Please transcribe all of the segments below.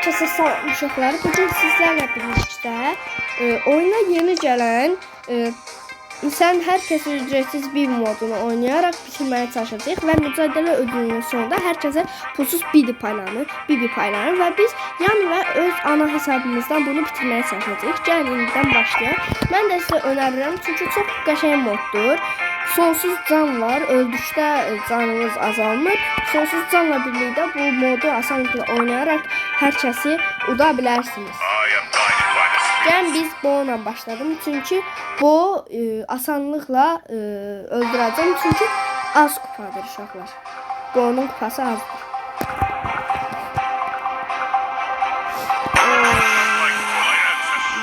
Herkese salam uşaqlar. Bugün sizlerle birlikte oyuna yeni gelen sən hər kəsə ücretsiz bir modunu oynayarak bitirməyə çalışacağıq və mücadilə ödülünün sonunda hər kəsə pulsuz BB paylanır və biz yan və öz ana hesabımızdan bunu bitirməyə çalışacağıq. Gəlin indidən başlayaq. Mən də sizə önərirəm çünki çox qəşəng moddur. Sonsuz can var. Öldükdə canınız azalmır. Sonsuz canla birlikdə bu modu asanlıkla oynayarak hər kəsi uda bilərsiniz. Gəlin biz Bo'la başladım. Çünki Bo asanlıkla öldürəcəm. Çünki az kupadır uşaqlar. Bo'nun kupası azdır.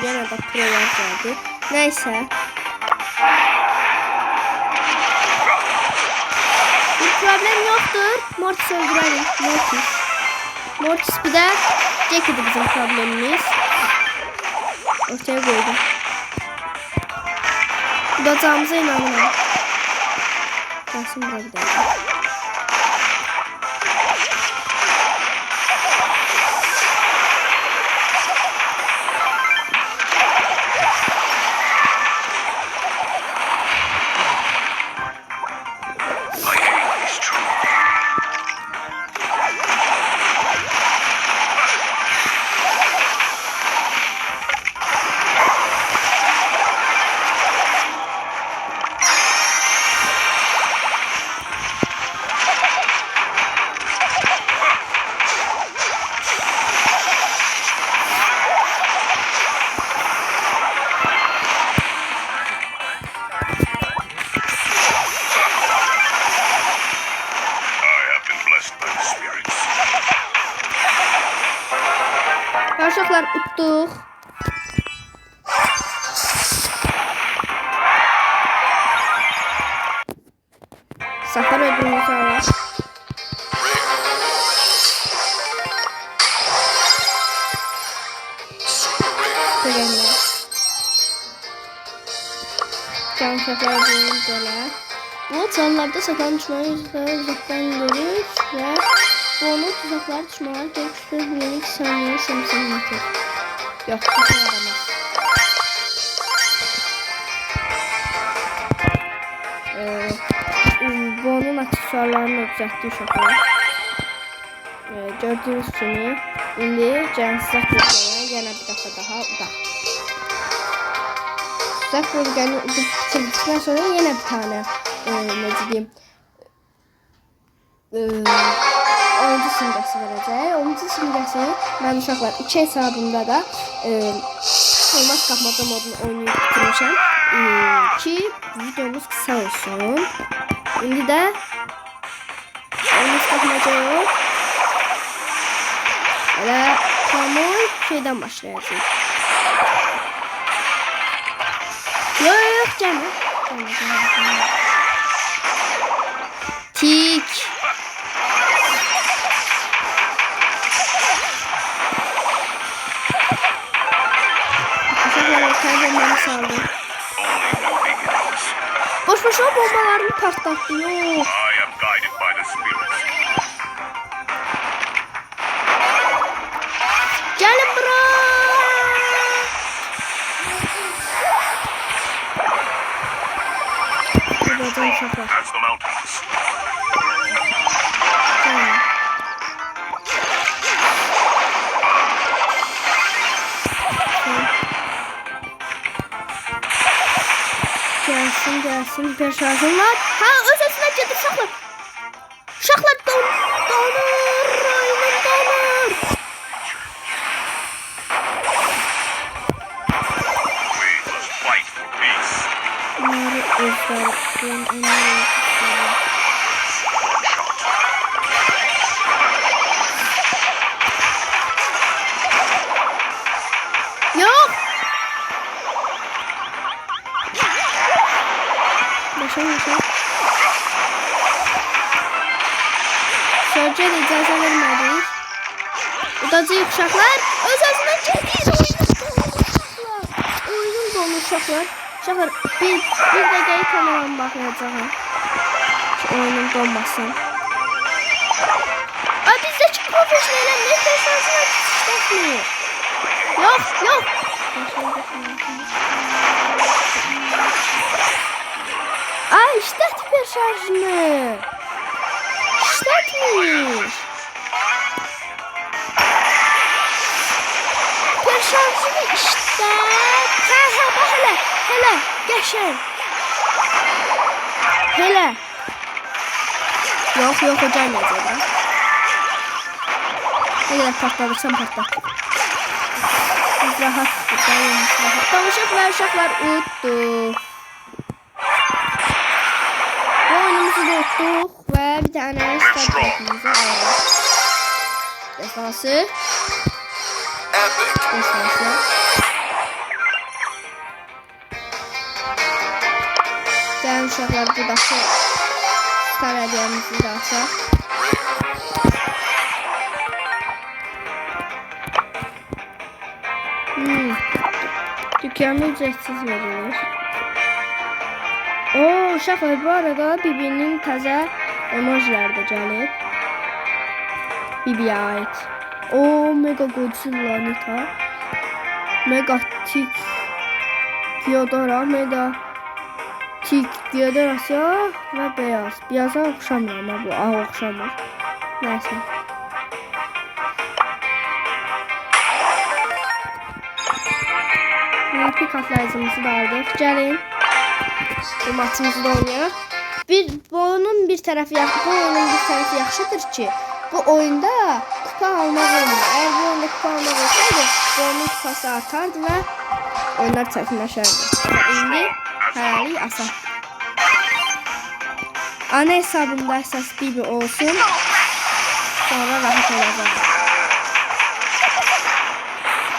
Yenə də prolar gəldi. Nəysə. Bir problem yoktur. Mortis öldürelim. Mortis bir de Jackie'di bizim problemimiz. Ortaya koydum. Tutacağımıza inanıyorum. Gelsin buraya bir dakika. Uşaqlar utduq. Safar ödülümüz var. Can safar ödülümüz böyle. Bu canlarda satan düşmanı uzaktan görür ve Bo'nun tuzaklar düşmanlar görüştür birlik saniye samsanlatır. Yok, bu şey aramaz. Bo'nun aksesuarlarını düzeltti uşaqlar. Gördüğünüz kimi indi cansızlıq bölgəyə yenə bir dəfə daha udaq. Tuzak bölgəni bitirdikdən sonra yenə bir tane necə deyim oyuncu simgəsi verəcək. Oyuncu simgəsini mən uşaqlar 2 hesabımda da olmaz kapmaca modunu oynayıb bitirmişəm ki videomuz kısa olsun. İndi də olmaz kapmaca yok. Elə kamoy şeydən başlayacaq. Yok canım. Tik. Boş boşuna bombalarını patlattı. Yok. Gelin bura. Buradan şaka. Gelsin bir şarjım var. Ha ötesine gitti uşaqlar. Uşaqlar donur. Oyunum donur. Bunları özlerken yok. Yaşa. Sörcə də icazə vermədik. Udacaq uşaqlar. Öz-özünə gedir. Oyunun donu uşaqlar. Uşaqlar bir dəqiqəyə kameramı baxacağım. Oyunun donmasın. Bizdəki profesyonel ne işlətmir. Yox, yox. Ay, işlətmir şarjını. İşlətmir. Şarjını işlət. Hə, bax hələ, qəşəng. Hələ. Yox, o gəlməyəcək. Ne kadar patladırsam patlat. Biz rahat tutalım. Uşaklar uttu. Bu oyunumuzu da uttuk ve bir tane startımızı alalım. Defansı. Gəlin uşaqlar, buradakı star hediyemizi də açaq. Dükkanda ücretsiz verilir. Oo, uşaqlar, bu arada Bibi'nin təzə emojiləri də gəlib. Bibi'yə ait. Oo, Mega Godzilla Nita. Mega Tik Gyodora, Mega Tik Gyodora siyah ve beyaz. Beyaza oxşamır ama bu ağ oxşamır. Neyse. Pik atlayıcımızı da aldık. Gəlin. Bu maçımızı da oynayaq. Bu oyunun bir tərəfi yaxşıdır ki, bu oyunda kupa almaq olmur. Eğer bu oyunda kupa almaq olsaydı, bu oyunun kupası artardı ve oyunlar çətinləşərdi. İndi hələlik asan. Ana hesabımda əsas Bibi olsun. Sonra rahat olacaq.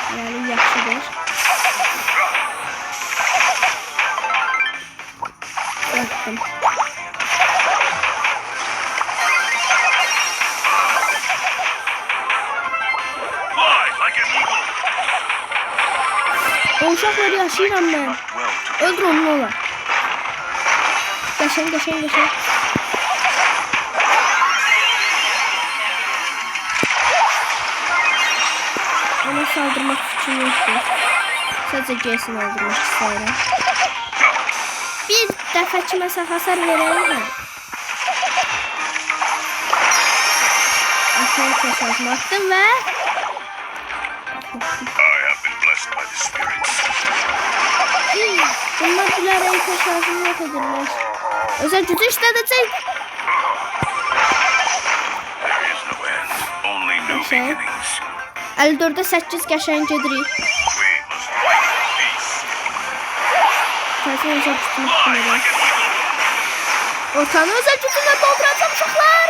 Hələlik yaxşıdır. Yaptım. O uşaqları yaşayıram mən. Öldür onu, ola. Qəşəng. Ona saldırmaq fikrim yoxdur. Sadəcə G-sini öldürmək istəyirəm. Bir dəfə kiməsə hasar verəyim mi? Aşağı təşəkkür etdim və bunlar bilərək təşəkkür edirlər. Özel gücü işlədəcək. Qəşəng. 54'e 8 qəşəng gedirik. Təzə özel gücünü tutmayacaq. Ortanı özel gücünə dolduracaq uşaqlar.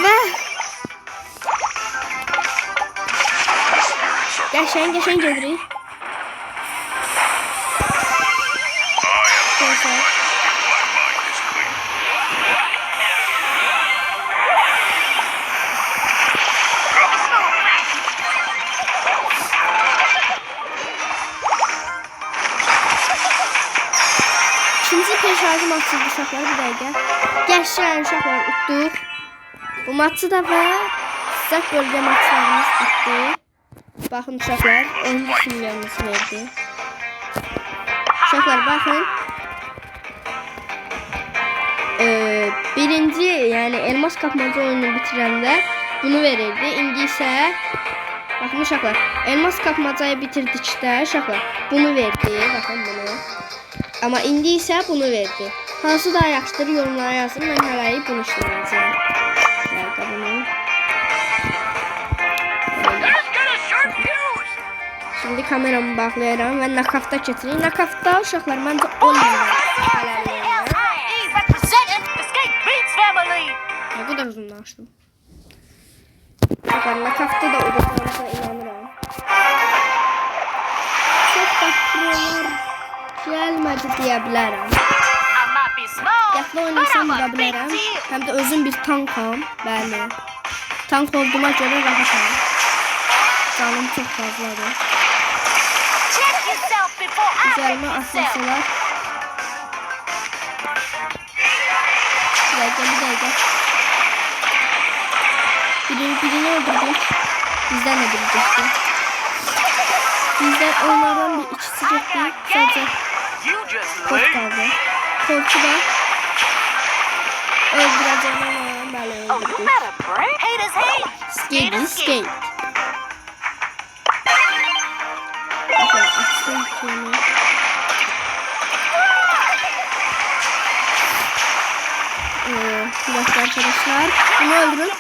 Və qəşəng gedirik. İkinci peşajım açıldı uşaqlar, bir dəqiqə. Gəşən uşaqlar utduq. Bu maçı da və sıcaq bölgə maçlarımız bitdi. Baxın uşaqlar, 10 milyonumuz verdi. Uşaqlar baxın. Birinci, yəni elmas kapmaca oyununu bitirəndə bunu verirdi. İndi isə baxın uşaqlar, elmas kapmacayı bitirdikdə uşaqlar bunu verdi. Baxın bunu. Amma indi isə bunu verdi. Hansı daha yaxşıdır yorumlara yazın. Mən hələlik bunu işləyəcəyəm. Dəqiqə bunu. Şimdi kameramı bağlayacağım ve nakafta keçirik. Nakafta uşaqlar məncə 10 milyon hələlik oynayır. Ne kadar uzun açtım. Uşaqlar nakafta da udacağına inanıram. Çok tatlılar gəlmədi deyə bilərəm. Yaxlı oynasam da bilərəm. Həm də özüm bir tankam. Bəli. Tank olduğuma görə rahatam. Canım çox fazladır. Üzerime atlasalar. Bir dakika. Birini öldürdük. Bizden de biri çekti. Bizden onlardan bir ikisi çekti. Sadece Colt kaldı. Colt'u da öldüreceğim ama böyle öldürdük. Skate. Bakın açtım şeyini. Bir dakika arkadaşlar. Bunu öldürün.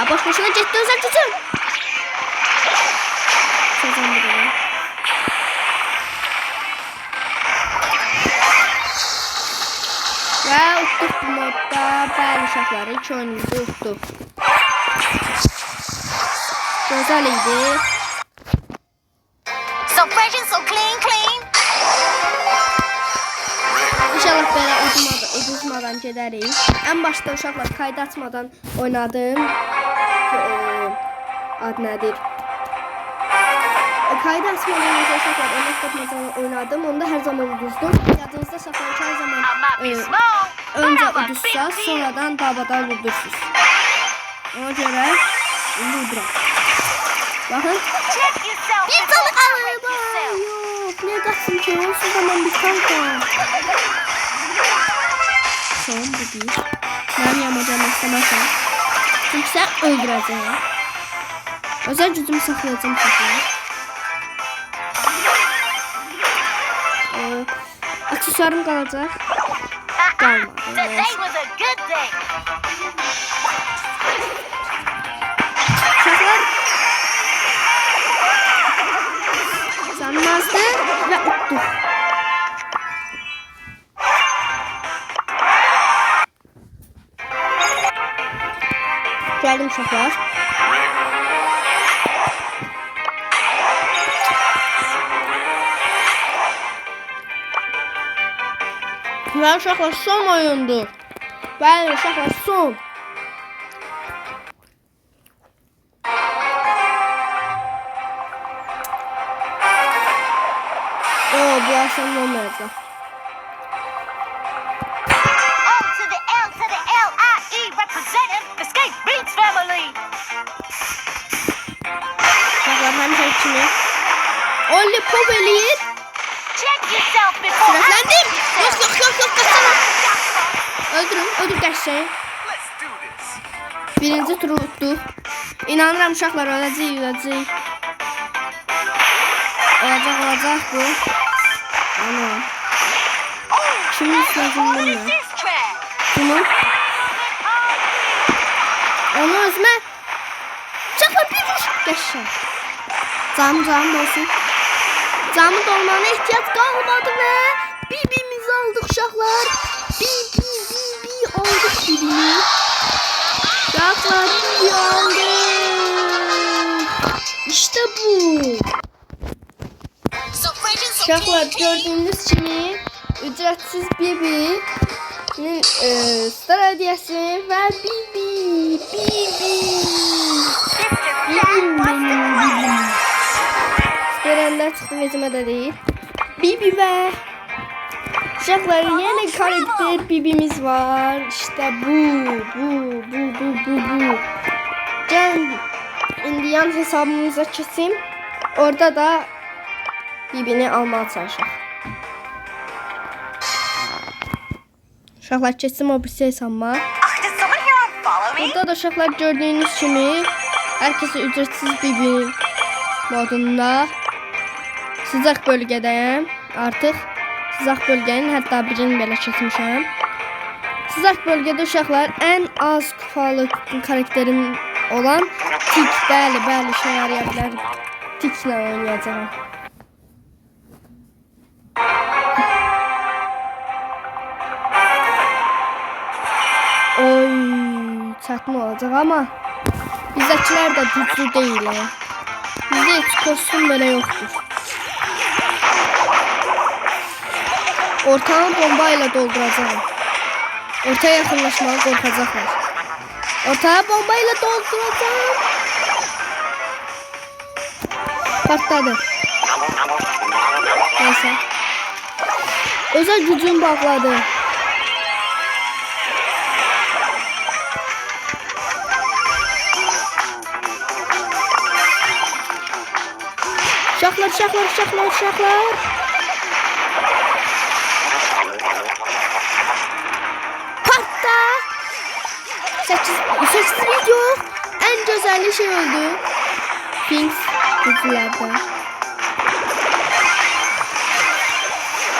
Boş boşuna ciddi özel tutun. Sözüm buraya. Ve uttuk bu modda. Bəli uşaqları 2 oyunumuzu uttuk. Güzel idi. So fresh and so clean. İnşallah belə uduzmadan gedərik. Ən başda uşaqlar kaydı açmadan oynadım. Ad nədir? Kaydı açmadan uşaqlar oynadım. Onda hər zaman uduzdum. Yadınızda saxlayın ki, hər zaman öncə uduzsa, sonradan davadan udursunuz. Ona görə indi uduram. Bakın. Bir tane Yok, ne kaçsın ki? Onsuz zaman bir tane. Son bu değil. Ben yapacağım istemezsen. Çünkü sen öldüreceksin. Özel gücümü saklayacağım saklayacağım. Aksesuarım kalacak. Kalmadı. Saklar. Sanmazdı ve uttu. Geldim uşaqlar. Ve uşaqlar son oyundur. Bəli uşaqlar son. Bu asan olmayacaq. Uşaqlar həmişə kimi. Olli pop eləyir. Sürətləndim. Yok, qaçsana. Öldür qəşəng. Birinci turu utduq. İnanıram uşaqlar öləcək. Olacaq bu. Ana. Kimin sözündən ya? Kimin? Onu özümə. Uşaqlar bir vuruş. Qəşəng. Canım olsun. Canım dolmana ihtiyaç qalmadı və bibimizi aldıq uşaqlar. Bibi aldık bibini. Uşaqlar bibi aldık. İşte bu. Uşaqlar gördüyünüz kimi ücretsiz bibinin star hediyesi və bibi. Bibim benim. Görenler çıktı vezime de değil. Bibi ve uşaqlar yeni karakter bibimiz var. İşte bu. Gel indi yan hesabımıza keçim. Orada da bibini almaya çalışaq. Uşaqlar keçim o birisi hesabıma. Burada da uşaqlar gördüyünüz kimi herkese ücretsiz bibi modunda. Sıcaq bölgədəyəm. Artıq sıcaq bölgənin hətta birini belə keçmişəm. Sıcaq bölgədə uşaqlar ən az kupalı karakterim olan Tik. Bəli işə yaraya bilər. Tiklə oynayacağam. Oy, çətin olacaq ama bizdəkilər də güclü deyil. Bizdə heç kostüm belə yoxdur. Ortanı bomba ile dolduracağım. Ortaya yakınlaşmaya korkacaklar. Ortaya bomba ile dolduracağım. Patladı. Neyse. Özel gücüm bağladı. uşaqlar. Partda. 8 video. En güzel şey oldu. Things güzülərdən.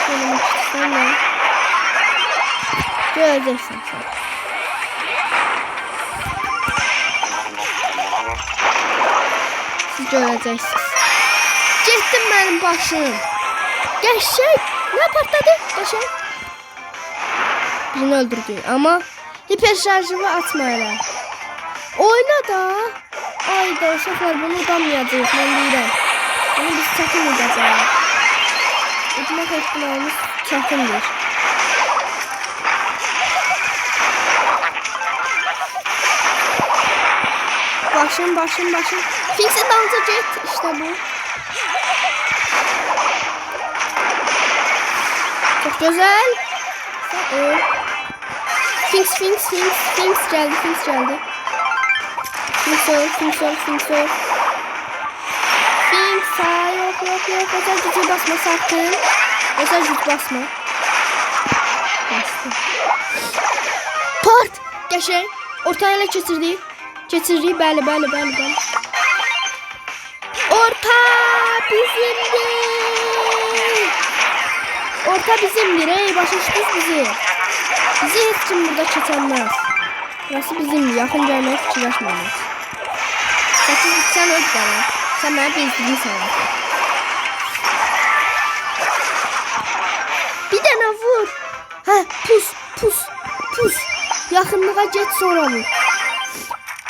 Söylemek istemiyorum. Göreceksin sen. Siz göreceksiniz. Getdim benim başım. Geçecek. Ne patladı? Geçecek. Birini öldürdü ama hiper şarjımı atmayla. Oyna da. Ayda uşaqlar bunu udanmayacağıq. Mən deyirəm. Bunu biz çətin edəcəyik. Etmək ehtimalımız çətindir. Başım. Finks'in dansa get. İşte bu. Çok güzel. Finks geldi. Finks ol. Finks yok. Özel gücü basma sakın. Özel güç basma. Bastı. Part. Geçen. Ortaya geçirdi. Bəli. Orta bizimdir. Ey başa düşdünüz bizi. Bizi heç kim burada keçənməz. Burası bizimdir. Yaxın gəlməyə fikirləşməmək. 8 sən öl bana. Sən mənə bezdirmisən. Bir dənə vur. Hə, pus. Yaxınlığa get sonra vur.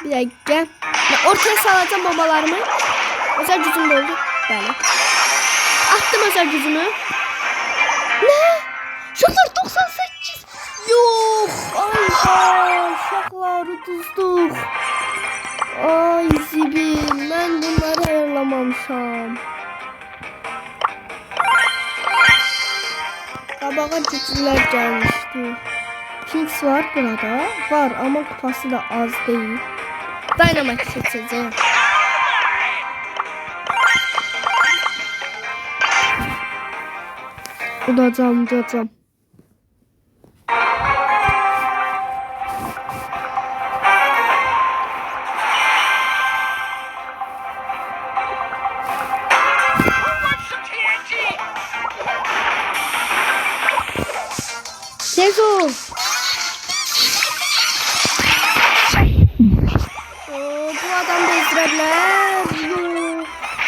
Bir dakika. Ortaya salacağım babalarımı. Özel gücüm de oldu. Böyle. Attım özel gücümü. Ne? Şaklar 98. Yok. Ay şaklar utuzduk. Ay zibil. Ben bunları ayarlamamışam. Kabağa güçlüler gelmişti. Finks var burada. Var ama kupası da az değil. Dynamite seçeceğim. Udacağım. Tez ol. Bu adam bezdirebilir.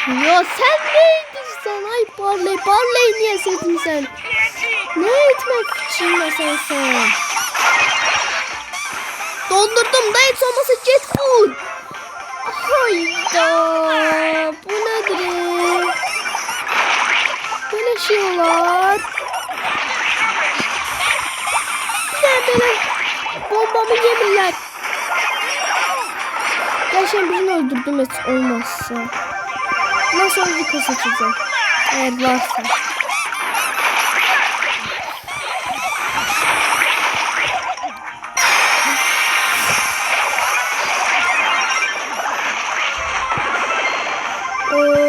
Yo sen neydirsen? Ay Barley niye sevdin sen? Ne etmek için sen? Dondurdum da hiç olmasa jet full. Hayda. Bu nedir? Böyle şey var. Böyle bombamı yemirler. Gerçekten birini öldürdüm hiç olmazsa. Nasıl Rico seçeceğim? Eğer varsa.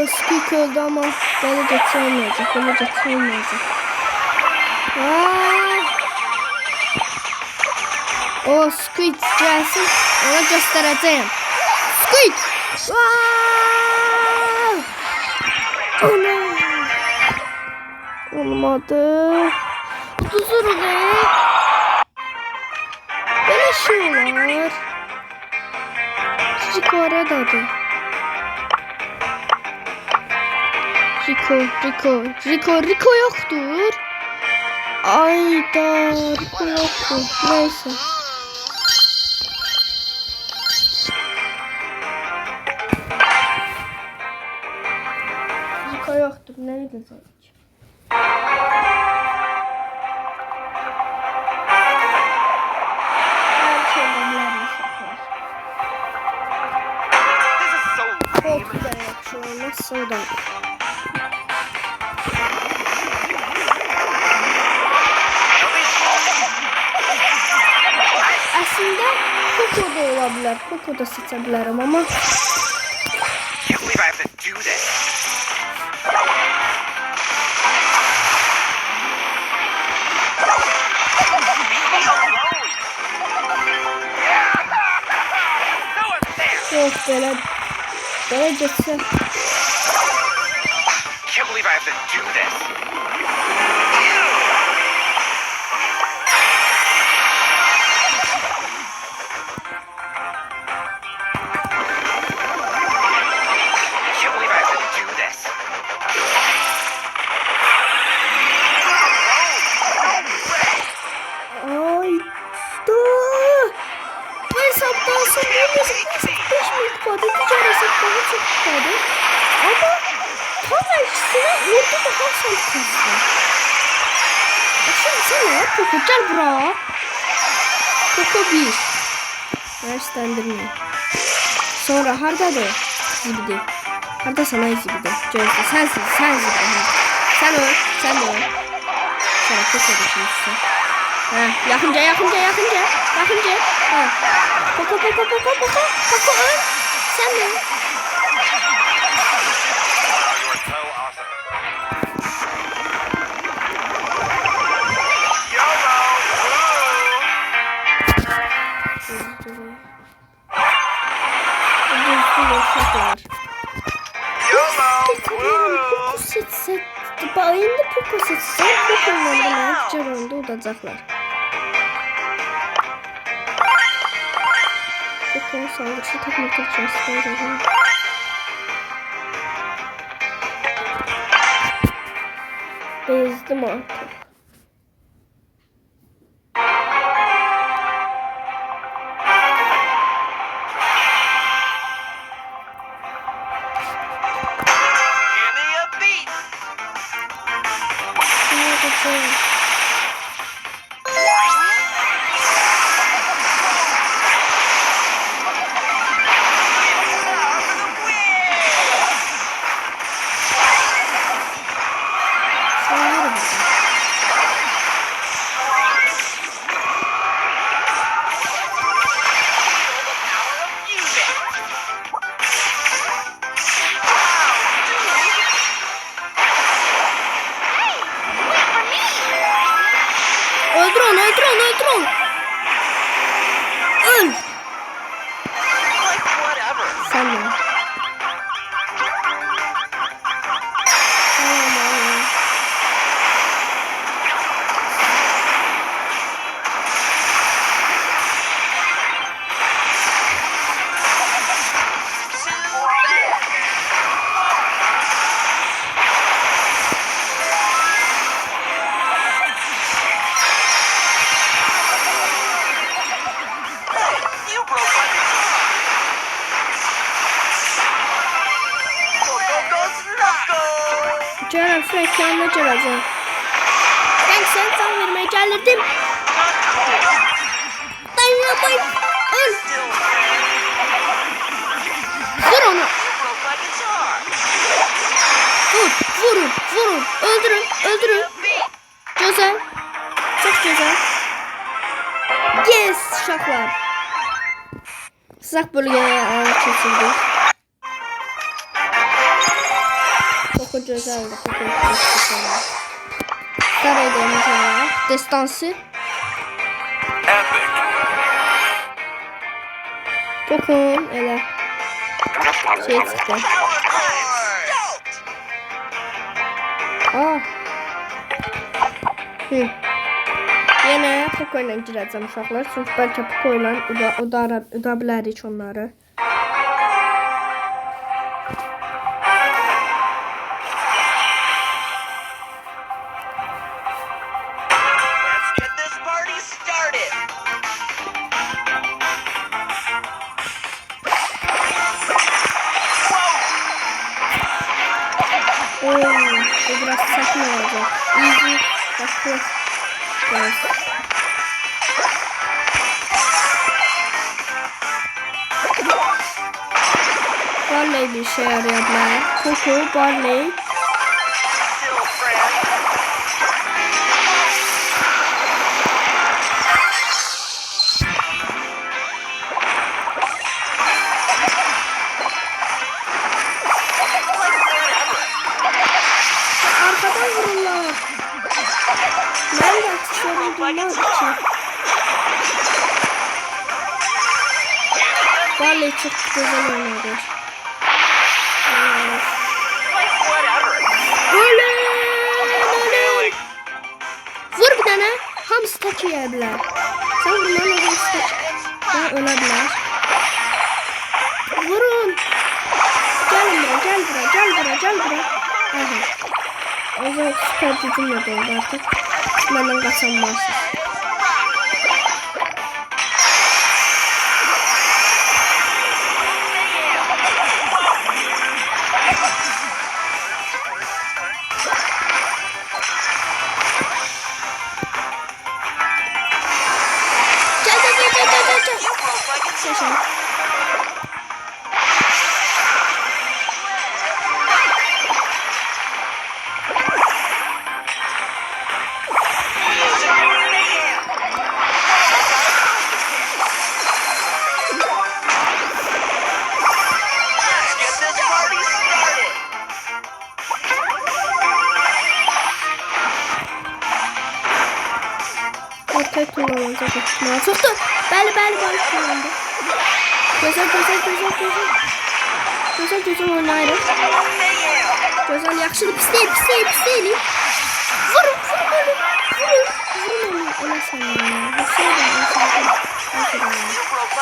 Squeak öldü ama böyle geçirmeyecek. O Squid gelsin, ona göstereceğim. Squid! Ana! Olmadı. Tutuzur be. Böyle şey var. Rico aradadı. Rico yoktur. Ayda Rico yoktur. Neyse. Rico yoktur. Neydi zaten? Her şeyden yardım yapar. Korku da yapıyor. Nasıl da? Aslında Coco da olabilir. Coco da seçebilirim ama. Yok belə getsə. Can't believe I have to do this. Can't believe I have to do this. Ay dur. Bu hesaptan sonra yaklaşık 5 bin kupada diğer hesap daha çok kupada. Ama tam ikisine orada daha son kastı. Şimdi sen ne? Poco gel buraya. Poco 1. Yaşlandırma. Sonra hardadır? Zibidi. Harda sana zibidi. Gözde sensin zibidi. Sen öl. Sonra Poco düşünmüşsün. Ha, yakınca. Ha. Poco öl. Sen mi? You're so awesome. YOLO! YOLO! Poco seçse, bayında Poco seçse, Poco'nun da Ceron'da udacaklar. Poco'nun saldırısı takmak için bezdim artık. Give me a beat! Öldür onu. Öl. Like whatever. Sen de. Tamam. You broke my guitar. Go! Ceren Frank yanına geleceğim. Frank sen can vermeye geldim. Dynamite. Öl. Vur onu. Broke my guitar. Vurun. Öldürün. Güzel. Çok güzel. Yes uşaqlar. Sızaq bölgeye kesildi. Çok güzeldi. Saraya döneceğim. Destansı. Epic. Dokun elə. Şey çıxdı. Aa. Yine Poco ile gireceğim uşaqlar. Çünki bəlkə Poco ilə uda bilərik onları. Let's get this party started. Bu biraz saçma olacak. Easy. Bakın. Biraz. Barley bir şey yarayabilir. Poco, Barley. Still friends. Arkadan vururlar. Ben de aksiyonu duymak için. Vallahi çok güzel oynadı. Like whatever. Öyle. Vur bir tane. Hamsi tek yiyebilir. Sen bunlarla hamsi tek. Ya ölebilir. Vurun. Gel buraya. Aha. O zaman süper gücümle doldu artık. Benden kaçamazsın. Gel. Şaşın. Let's get this party started. Ortaya kullanılacak ihtimal çoktu. Bəli kullandı. Gözəl oynayırıq. Gözəl yaxşıdır, pis deyil. Vurun onu. Ona sən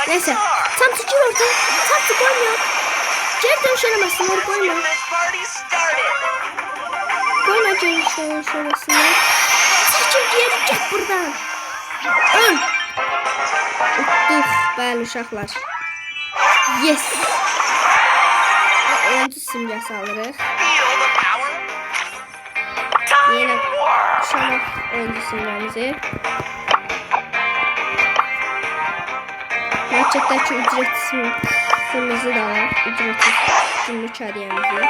Neyse, tam çıkıyor ortaya. Tam çıkıyor. Cep dönüşlemezsin, onu koyma. Get this party started. Koyma cep dönüşlemezsin. Çık geri çek buradan. Öl. Utduq, bəli uşaqlar. Yes. Oyuncu simgəsi alırıq. Feel the power. Yenə Time war. uşaq oyuncu simgəmizi. Gerçekten ki ücretsiz simgəmizi də alaq. Ücretsiz günlük hadiyəmizi.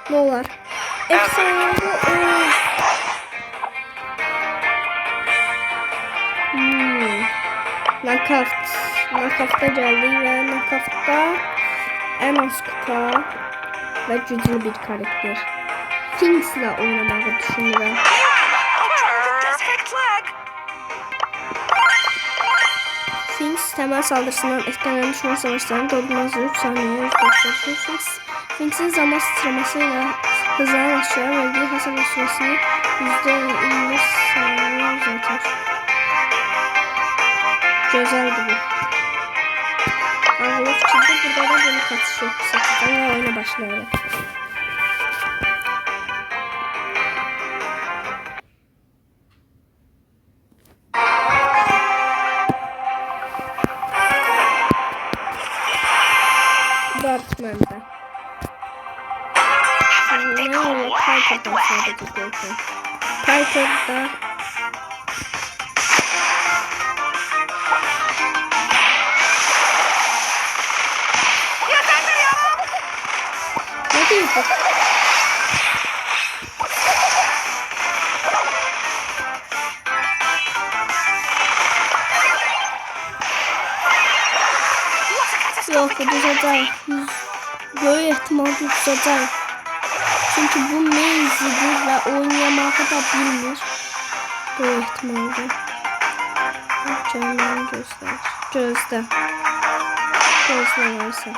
Ne olar? Efsane oyun. Nakavt'a geldi ve Nakavt'ta en az kupa ve güçlü bir karakter. Finks'le oynamayı düşünürüm. Finks temel saldırısından etkilenen düşman savaşlarını durdurmaz 3 saniyeye %90. Finks'in zaman sıçramasıyla hızlanan aşağıya verdiği hasar süresini %25 saniye uzatır. Güzeldi bu. Ağırlık çıktı. Burada da bunu kaçış yok. Sakıdan ve oyuna başlayalım. Dortmund'da. Ne olur? Piper'dan sadece görkem. Piper'da ne diyor bu? Yok, bu düzecek. Böyle ihtimal düzecek. Çünkü bu mevzidir ve oynayamağı da bilmir. Böyle ihtimalde. Canlarını gözle varsa.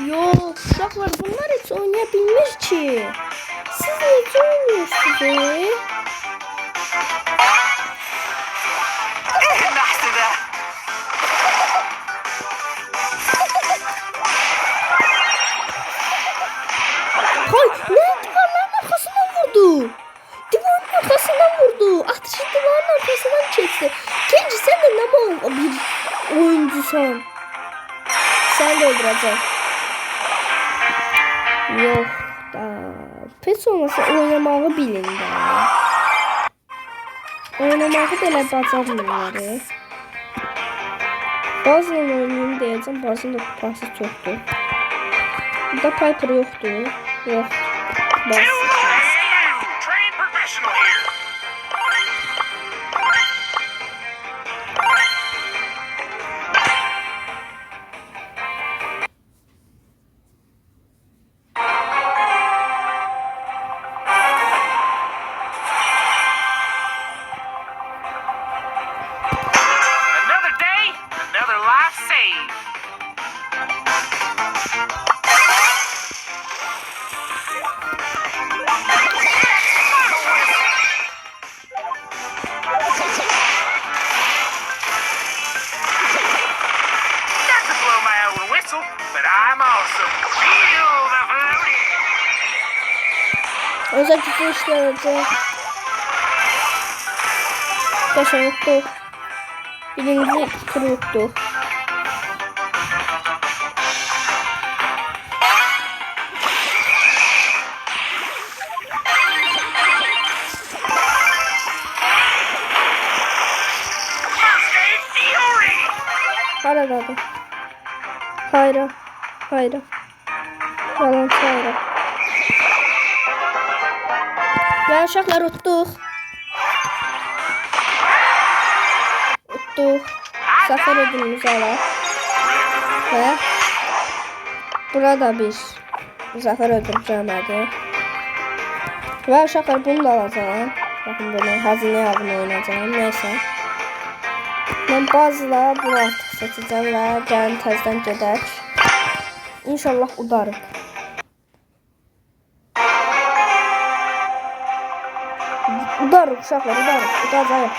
Yok, uşaqlar bunlar hiç oynayabilmir ki. Siz necə oynuyorsunuz? Hay, ne divarların arkasından vurdu. Divarın arkasından vurdu. Atışı divarın arkasından çekti. Kenji sen de ne mal bir oyuncusun. Sen de öldürecek. Yok da. Pes olmasa oynamağı bilin de. Oynamağı belə bacarmırlar. Bazılarını oynayayım diyeceğim. Bazının da kupası çoktur. Burada Piper yoktur. Yok. Bas. Trained professional here. Another day, another life saved. Not to blow my own whistle, but I'm awesome. Feel the floating. Özellikle işleyeceğim. Başa unuttuk. Birinci turu unuttuk. First aid fury. Hala kaldı. Hayra. Hayra. Yalan hayra. Ben uşaqlar utduq. Utduq. Zafer ödülümüzü alaq. Və burada bir zafer ödülü cəmədi. Və uşaqlar bunu da alacağım. Baxın bunu hazinə avını oynayacağım. Neysə. Mən bazıla bunu artıq seçəcəm və gəlin təzdən gedək. İnşallah udarım. Udarım uşaqlar, udarım. Udacağım.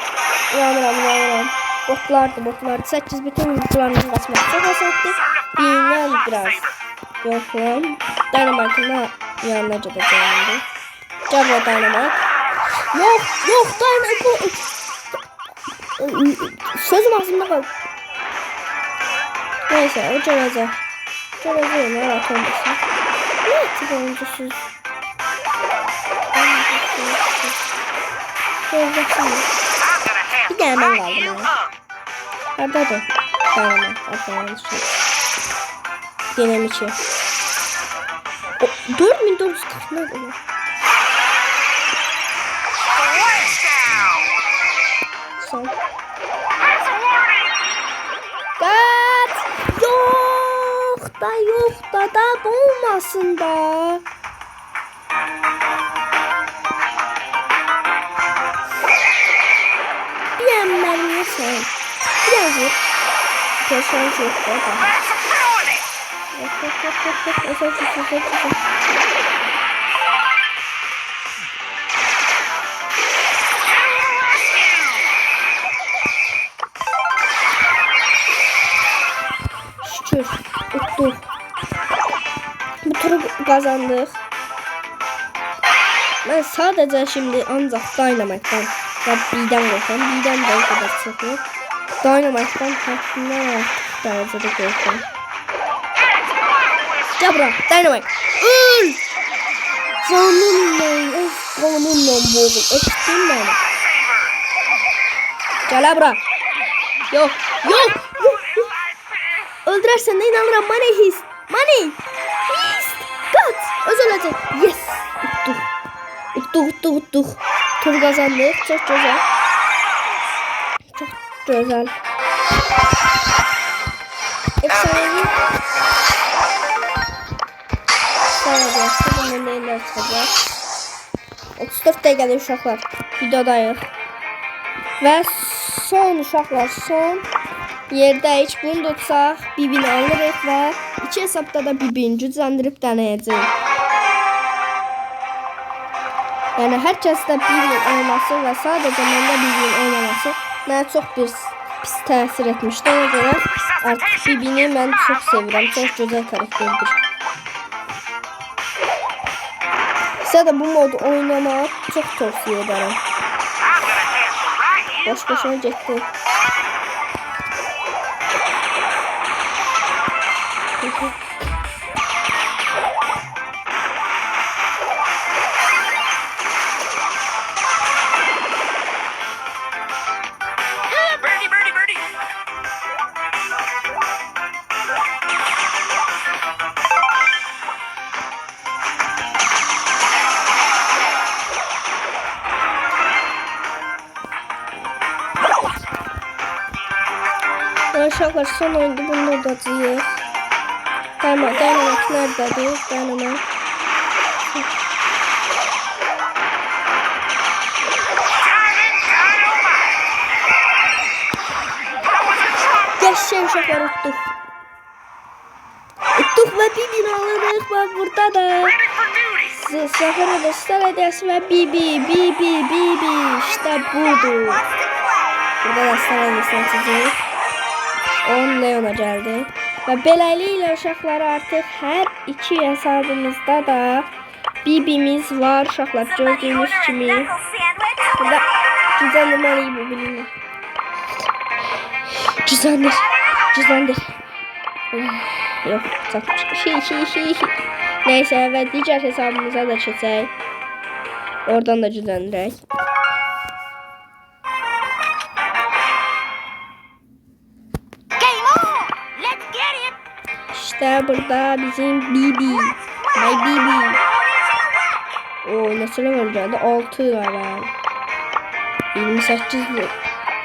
Uyanıram. Botlardı. 8 bütün yumurtalarımızı qaçmaq çox asaddır. Bindən biraz yoxlam. Dynamite'ın yanına gedəcəyim. Gəl bu Dynamite. Yox, Dynamite. Sözüm ağzımda qaldı. Neyse, o gələcək. Gələcək, narahat olmasın. Ne ettik oyuncusuz? Görəcəksin. Bir dənə mən qaldım. Haradadır? Dynamite. Aferin şey. Denəm 2. 4440 ne olur? Son. Kaç! Yok da olmasın da. Bir sen. Biraz vur. Şans yok da. Şükür. Uttuk. Bu turu kazandık. Ben sadece şimdi ancak Dynamite'dan ve B'den korkuyorum. B'den de o kadar çok yok. Dynamite'dan hakkında derecede korkuyorum. Gel buraya Dynamite. Öl! Kanunla boğul. Öptüm beni. Gel buraya. Yok. Öldürərsən də inanıram. Money his. Kaç. Özeləcək. Yes. Utduq. Tur kazandık. Çok güzel. Efsanevi. Bunun neyle çıkacak? 34 dəqiqəli uşaqlar. Videodayıq. Və son uşaqlar. Son yerdəyik. Bunu da tutsaq. Bibini alırıq və 2 hesabda da bibini gücləndirib denəyəcəyik. Yani herkes de Bibin oynaması ve sadece bende Bibin oynaması bana çok pis təsir etmişti. Ona göre artık Bibini ben çok seviyorum. Çok güzel karakterdir. Size de bu modu oynamak çok tavsiye ederim. Boş gitti. Birdie. Uşaqlar son oyunda bunu udacağıq. Dynamite neredədir? Dynamite. Qəşəng uşaqlar utduq. Utduq və bir bin alırıq. Bax burada da. Ready for duty. Zafara da star hediyesi və Bibi. İşte budur. Burada da star hediyesini açacağıq. 10 Leon'a gəldi. Və beləliklə uşaqlar artıq hər iki hesabımızda da Bibimiz var. Uşaqlar gördüyünüz kimi. Burada cüzdanlamalıyı bu bilinir. Cüzdandır. Yok, satmış. Neyse və digər hesabımıza da keçək. Oradan da cüzdanlayaq. Game on! Let's get it! İşte burada bizim Bibi. My Bibi. Oo, nasıl var geldi? 6 var abi. 28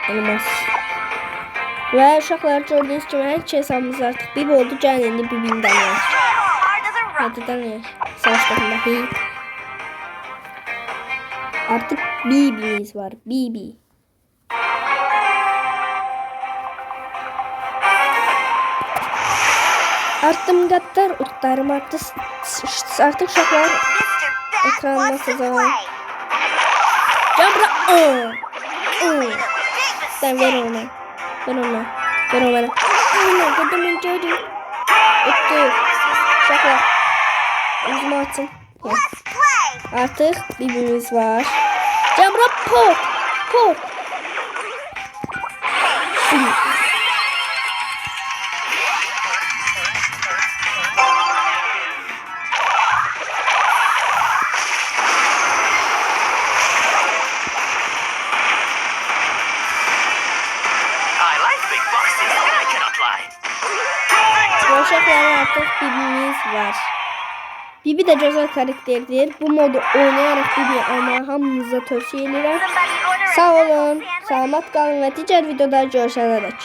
elmas. Ve uşaqlar gördüyünüz kimi hər iki hesabımız artıq Bibi oldu. Gəlin indi Bibini denəyək. Hard as a rock. Hadi denəyək. Savaşdakındakı. Artıq Bibimiz var. Bibi. Arttım qatlar, utlarım arttı. Artıq uşaqlar Mr. Bat ekranına wants to sızalım. play. Gel bura. Big Sen ver mistake. ona. Ver ona. Ver ona. Dedim gördüm. Uttu. Uşaqlar. Uzun açın. Let's play. Artıq Bibimiz var. Gel bura. Port. I like big boxes. I cannot lie. Uşaqlar artıq Bibimiz var. Bibi də gözəl karakterdir. Bu modu oynayaraq Bibi almağı hamınıza tövsiyə edirəm. Somebody order a Sağ knuckle olun, sandwich. salamat qalın və digər videoda görüşənə dək.